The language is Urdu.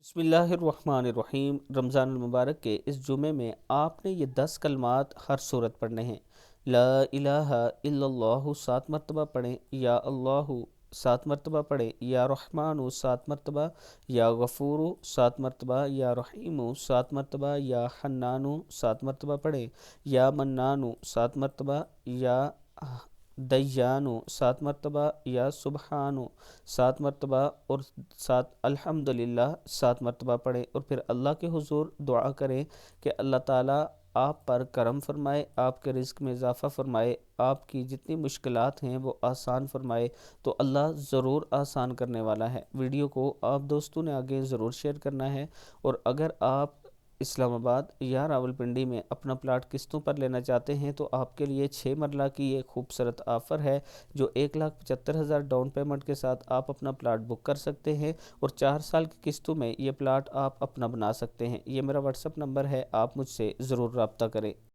بسم اللہ الرحمن الرحیم۔ رمضان المبارک کے اس جمعے میں آپ نے یہ 10 کلمات ہر صورت پڑھنے ہیں۔ لا الہ الا اللہ 7 مرتبہ پڑھیں، یا اللہ 7 مرتبہ پڑھیں، یا رحمان 7 مرتبہ، یا غفور 7 مرتبہ، یا رحیم 7 مرتبہ، یا حنان 7 مرتبہ پڑھیں، یا منان 7 مرتبہ، یا دیانو 7 مرتبہ، یا سبحانو 7 مرتبہ، اور 7 الحمدللہ 7 مرتبہ پڑھیں، اور پھر اللہ کے حضور دعا کریں کہ اللہ تعالیٰ آپ پر کرم فرمائے، آپ کے رزق میں اضافہ فرمائے، آپ کی جتنی مشکلات ہیں وہ آسان فرمائے۔ تو اللہ ضرور آسان کرنے والا ہے۔ ویڈیو کو آپ دوستوں نے آگے ضرور شیئر کرنا ہے، اور اگر آپ اسلام آباد یا راولپنڈی میں اپنا پلاٹ قسطوں پر لینا چاہتے ہیں تو آپ کے لیے 6 مرلہ کی ایک خوبصورت آفر ہے، جو 1,75,000 ڈاؤن پیمنٹ کے ساتھ آپ اپنا پلاٹ بک کر سکتے ہیں، اور 4 سال کی قسطوں میں یہ پلاٹ آپ اپنا بنا سکتے ہیں۔ یہ میرا واٹس اپ نمبر ہے، آپ مجھ سے ضرور رابطہ کریں۔